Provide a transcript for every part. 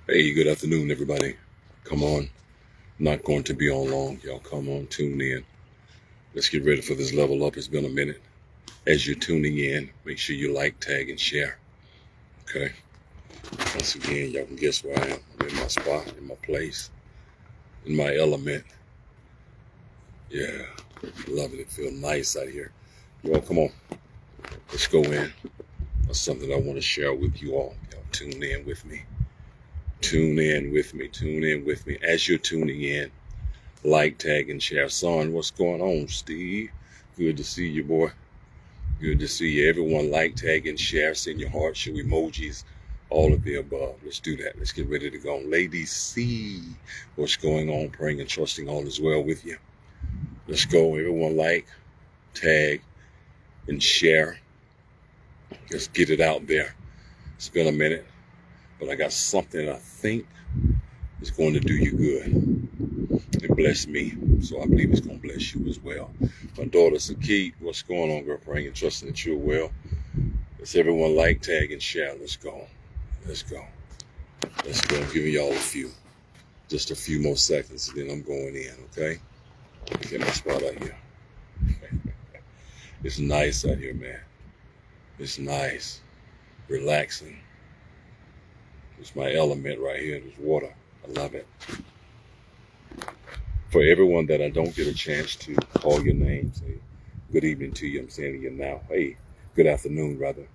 Hey, good afternoon, everybody. Come on. Not going to be on long. Y'all come on, tune in. Let's get ready for this level up. It's been a minute. As you're tuning in, make sure you like, tag, and share. Okay? Once again, y'all can guess where I am. I'm in my spot, in my place, in my element. Yeah. Love it. It feels nice out here. Y'all, come on. Let's go in. That's something I want to share with you all. Y'all tune in with me. Tune in with me. Tune in with me. As you're tuning in, like, tag, and share. Son, what's going on, Steve? Good to see you, boy. Good to see you. Everyone like, tag, and share. Send your hearts, your emojis, all of the above. Let's do that. Let's get ready to go. Ladies, see what's going on. Praying and trusting all is well with you. Let's go. Everyone like, tag, and share. Let's get it out there. It's been a minute, but I got something I think is going to do you good. It blessed me, so I believe it's going to bless you as well. My daughter, Sakit, what's going on, girl? Praying and trusting that you're well. Let's everyone like, tag, and share. Let's go. Let's go. Let's go. I'm giving y'all just a few more seconds, and then I'm going in, okay? Get my spot out here. It's nice out here, man. It's nice. Relaxing. It's my element right here. There's water. I love it. For everyone that I don't get a chance to call your name, say good evening to you. I'm saying to you now. Hey, good afternoon, rather.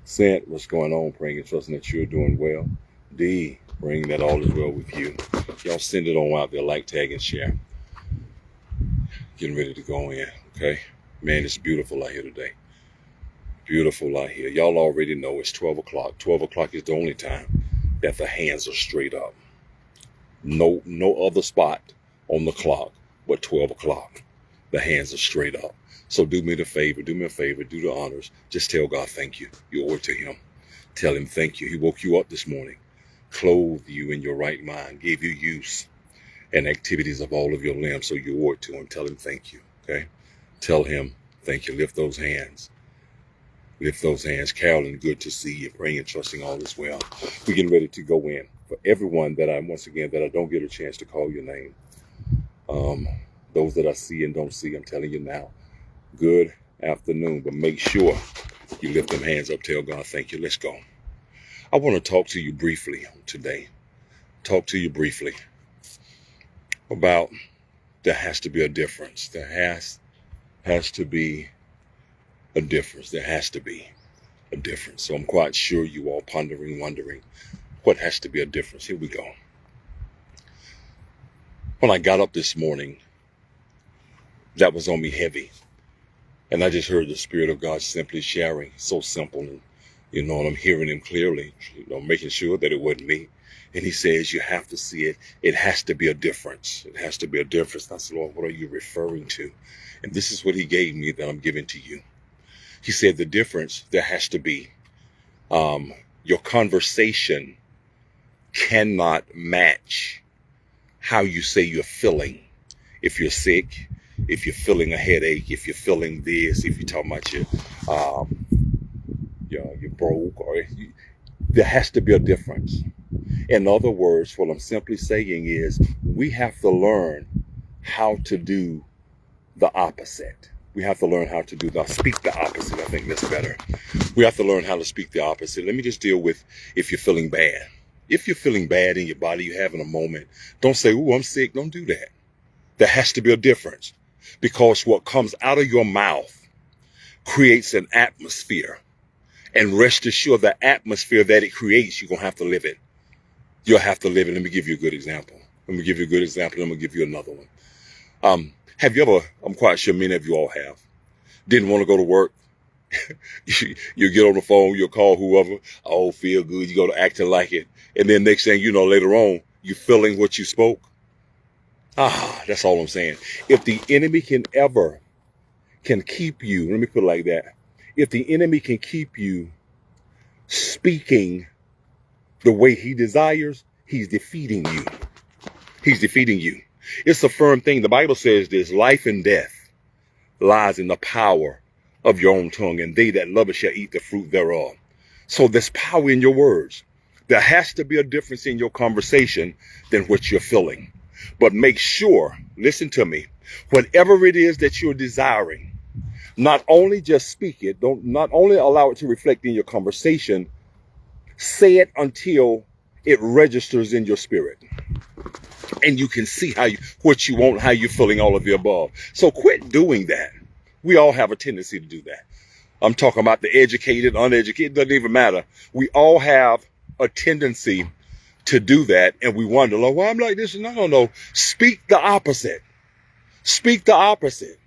Sant, what's going on? Praying and trusting that you're doing well. D, praying that all is well with you. Y'all send it on out there, like, tag, and share. Getting ready to go in, okay? Man, it's beautiful out here today. Beautiful out here. Y'all already know it's 12 o'clock. 12 o'clock is the only time that the hands are straight up. No other spot on the clock but 12 o'clock. The hands are straight up. So do me a favor, do the honors. Just tell God thank you. You owe it to him. Tell him thank you. He woke you up this morning, clothed you in your right mind, gave you use and activities of all of your limbs. So you owe it to him. Tell him thank you. Okay? Tell him thank you. Lift those hands. Lift those hands. Carolyn, good to see you. Praying and trusting all is well. We're getting ready to go in. For everyone that I don't get a chance to call your name, those that I see and don't see, I'm telling you now, good afternoon. But make sure you lift them hands up. Tell God thank you. Let's go. I want to talk to you briefly today. Talk to you briefly about there has to be a difference. There has to be a difference. There has to be a difference. So I'm quite sure you all pondering, wondering what has to be a difference. Here we go. When I got up this morning, that was on me heavy. And I just heard the Spirit of God simply sharing, so simple. And, and I'm hearing him clearly, making sure that it wasn't me. And he says, you have to see it. It has to be a difference. It has to be a difference. And I said, Lord, what are you referring to? And this is what he gave me that I'm giving to you. He said, the difference, there has to be. Your conversation cannot match how you say you're feeling. If you're sick, if you're feeling a headache, if you're feeling this, if you're talking about you're broke, there has to be a difference. In other words, what I'm simply saying is we have to learn how to do the opposite. We have to learn how to speak the opposite. I think that's better. We have to learn how to speak the opposite. Let me just deal with if you're feeling bad. If you're feeling bad in your body, you're having a moment, don't say, "Ooh, I'm sick." Don't do that. There has to be a difference, because what comes out of your mouth creates an atmosphere. And rest assured, the atmosphere that it creates, you're going to have to live it. You'll have to live it. Let me give you a good example. I'm going to give you another one. Have you ever, I'm quite sure many of you all have, didn't want to go to work? You get on the phone, you'll call whoever, oh, feel good, you go to acting like it. And then next thing you know, later on, you're feeling what you spoke. That's all I'm saying. If the enemy can keep you, let me put it like that. If the enemy can keep you speaking the way he desires, he's defeating you. He's defeating you. It's a firm thing. The Bible says this: life and death lies in the power of your own tongue, and they that love it shall eat the fruit thereof. So there's power in your words. There has to be a difference in your conversation than what you're feeling. But make sure, listen to me, whatever it is that you're desiring, not only just speak it, not only allow it to reflect in your conversation, say it until it registers in your spirit. And you can see what you want, how you're feeling, all of the above. So quit doing that. We all have a tendency to do that. I'm talking about the educated, uneducated, doesn't even matter. We all have a tendency to do that, and we wonder, oh, well, I'm like this. No. Speak the opposite. Speak the opposite.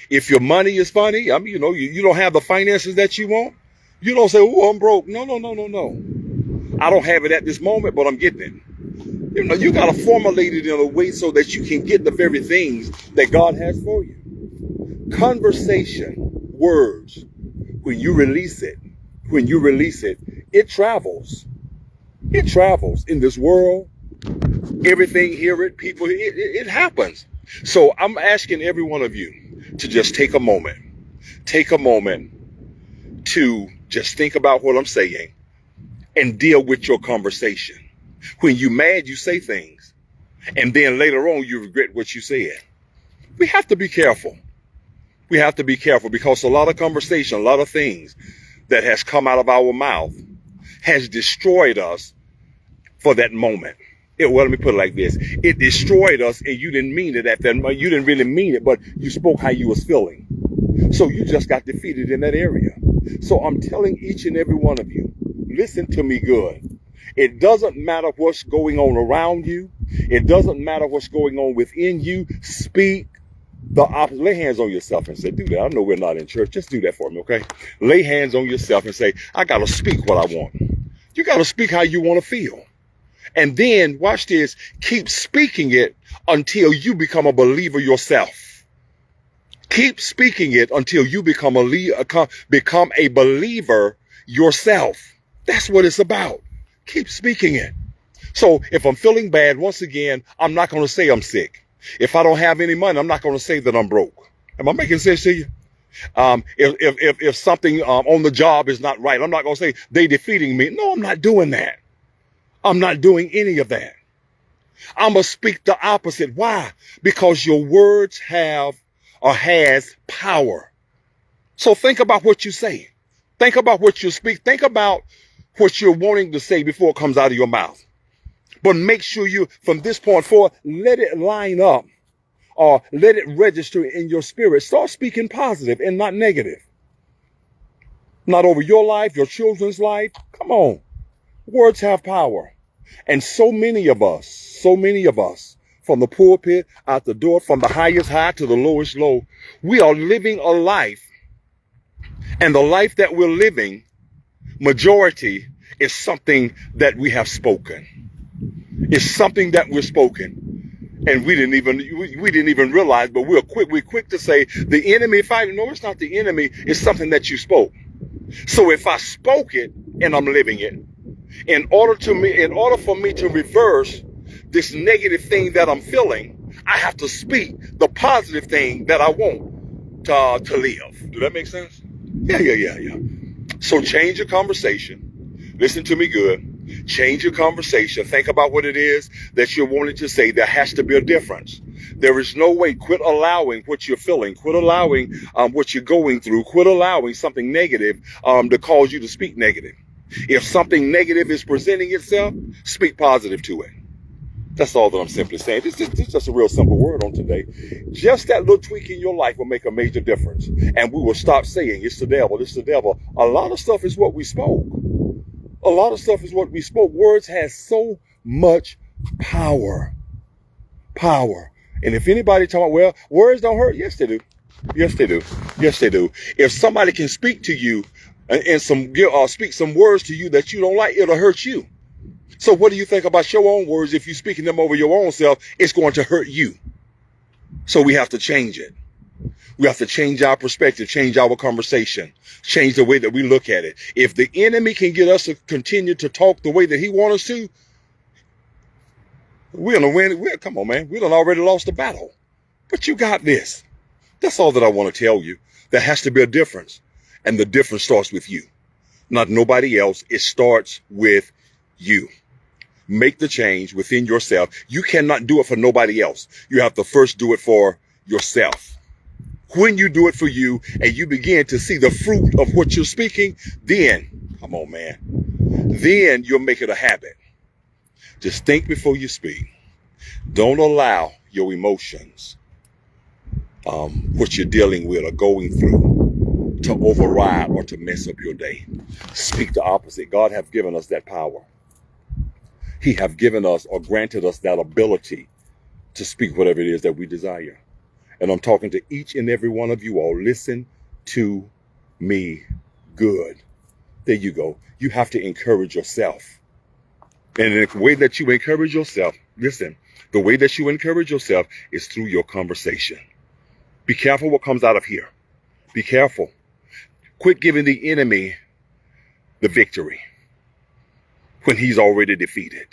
If your money is funny, I mean, you don't have the finances that you want, you don't say, oh, I'm broke. No. I don't have it at this moment, but I'm getting it. You got to formulate it in a way so that you can get the very things that God has for you. Conversation, words, when you release it, it travels. It travels in this world. Everything, hear it, people, it happens. So I'm asking every one of you to just take a moment to just think about what I'm saying and deal with your conversation. When you're mad, you say things, and then later on you regret what you said. We have to be careful. We have to be careful because a lot of conversation, a lot of things that has come out of our mouth has destroyed us for that moment. Let me put it like this. It destroyed us, and you didn't mean it at that moment. You didn't really mean it, but you spoke how you was feeling. So you just got defeated in that area. So I'm telling each and every one of you, listen to me good. It doesn't matter what's going on around you. It doesn't matter what's going on within you. Speak the opposite. Lay hands on yourself and say, do that. I know we're not in church. Just do that for me, okay? Lay hands on yourself and say, I got to speak what I want. You got to speak how you want to feel. And then, watch this, keep speaking it until you become a believer yourself. Keep speaking it until you become a believer yourself. That's what it's about. Keep speaking it. So if I'm feeling bad, once again, I'm not going to say I'm sick. If I don't have any money, I'm not going to say that I'm broke. Am I making sense to you? If something on the job is not right, I'm not going to say they defeating me. No, I'm not doing that. I'm not doing any of that. I'm going to speak the opposite. Why? Because your words has power. So think about what you say. Think about what you speak. Think about what you're wanting to say before it comes out of your mouth. But make sure you, from this point forward, let it line up or let it register in your spirit. Start speaking positive and not negative. Not over your life, your children's life. Come on. Words have power. And so many of us, from the pulpit, out the door, from the highest high to the lowest low, we are living a life. And the life that we're living, majority, is something that we have spoken. It's something that we're spoken. And we didn't even realize, but we're quick to say the enemy fighting. No, it's not the enemy. It's something that you spoke. So if I spoke it and I'm living it, in order for me to reverse this negative thing that I'm feeling, I have to speak the positive thing that I want to live. Do that make sense? Yeah. So change your conversation. Listen to me good. Change your conversation. Think about what it is that you're wanting to say. There has to be a difference. There is no way. Quit allowing what you're feeling. Quit allowing what you're going through. Quit allowing something negative to cause you to speak negative. If something negative is presenting itself, speak positive to it. That's all that I'm simply saying. This is just a real simple word on today. Just that little tweak in your life will make a major difference. And we will stop saying, it's the devil, it's the devil. A lot of stuff is what we spoke. Words has so much power. And if anybody talking about, well, words don't hurt. Yes, they do. If somebody can speak to you and speak some words to you that you don't like, it'll hurt you. So what do you think about your own words? If you're speaking them over your own self, it's going to hurt you. So we have to change it. We have to change our perspective, change our conversation, change the way that we look at it. If the enemy can get us to continue to talk the way that he wants us to, we're going to win. Come on, man. We done already lost the battle. But you got this. That's all that I want to tell you. There has to be a difference. And the difference starts with you. Not nobody else. It starts with you. Make the change within yourself. You cannot do it for nobody else. You have to first do it for yourself. When you do it for you and you begin to see the fruit of what you're speaking, then, come on, man, then you'll make it a habit. Just think before you speak. Don't allow your emotions, what you're dealing with or going through, to override or to mess up your day. Speak the opposite. God has given us that power. He has given us or granted us that ability to speak whatever it is that we desire. And I'm talking to each and every one of you all. Listen to me good. There you go. You have to encourage yourself. And the way that you encourage yourself, listen, the way that you encourage yourself is through your conversation. Be careful what comes out of here. Be careful. Quit giving the enemy the victory when he's already defeated.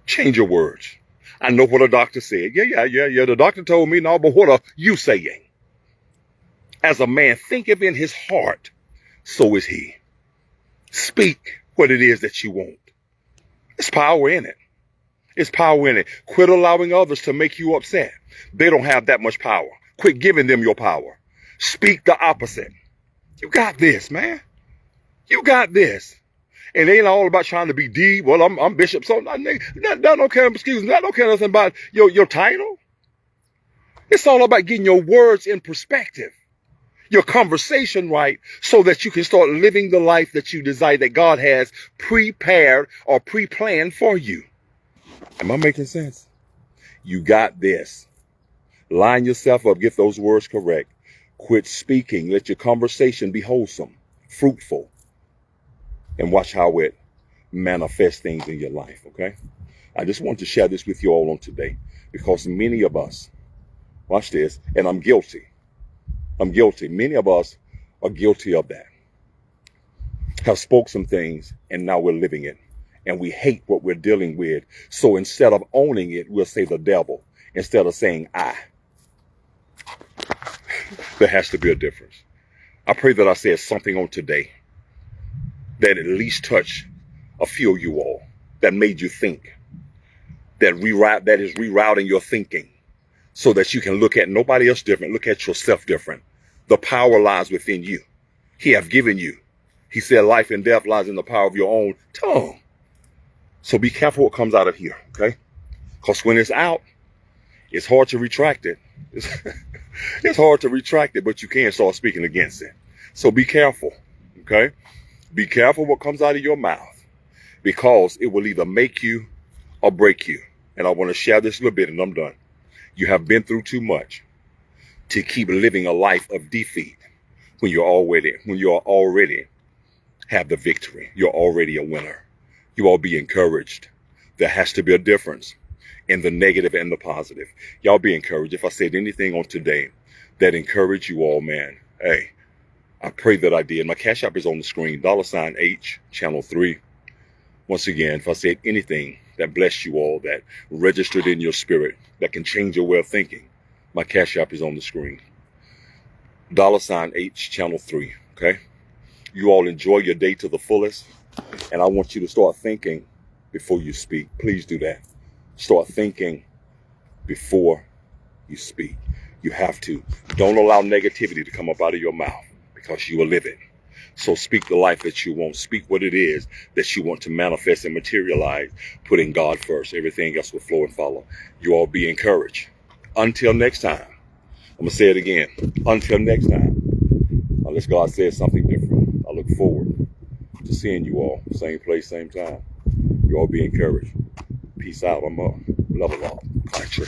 Change your words. I know what a doctor said. Yeah. The doctor told me, no, but what are you saying? As a man thinketh in his heart, so is he. Speak what it is that you want. There's power in it. It's power in it. Quit allowing others to make you upset. They don't have that much power. Quit giving them your power. Speak the opposite. You got this, man. You got this. And it ain't all about trying to be deep. Well, I'm Bishop, so I don't care, excuse me, I don't care nothing about your title. It's all about getting your words in perspective, your conversation right, so that you can start living the life that you desire, that God has prepared or pre-planned for you. Am I making sense? You got this. Line yourself up, get those words correct. Quit speaking. Let your conversation be wholesome, fruitful, and watch how it manifests things in your life, okay? I just want to share this with you all on today because many of us, watch this, and I'm guilty. Many of us are guilty of that. Have spoke some things and now we're living it. And we hate what we're dealing with. So instead of owning it, we'll say the devil instead of saying I. There has to be a difference. I pray that I said something on today that at least touched a few of you all, that made you think, that is rerouting your thinking so that you can look at nobody else different, look at yourself different. The power lies within you. He have given you. He said life and death lies in the power of your own tongue. So be careful what comes out of here, okay? Because when it's out, it's hard to retract it. It's hard to retract it, but you can start speaking against it. So be careful, okay? Be careful what comes out of your mouth because it will either make you or break you. And I want to share this a little bit and I'm done. You have been through too much to keep living a life of defeat when you already have the victory. You're already a winner. You all be encouraged. There has to be a difference in the negative and the positive. Y'all be encouraged. If I said anything on today that encouraged you all, man, hey, I pray that I did. My Cash App is on the screen, $H, channel 3. Once again, if I said anything that blessed you all, that registered in your spirit, that can change your way of thinking, my Cash App is on the screen, $H, channel 3, okay? You all enjoy your day to the fullest, and I want you to start thinking before you speak. Please do that. Start thinking before you speak. You have to. Don't allow negativity to come up out of your mouth because you will live it. So speak the life that you want. Speak what it is that you want to manifest and materialize, putting God first. Everything else will flow and follow. You all be encouraged. Until next time. I'm going to say it again. Until next time. Unless God says something different. I look forward to seeing you all. Same place, same time. You all be encouraged. Peace out. I'm up. Love a lot. Country.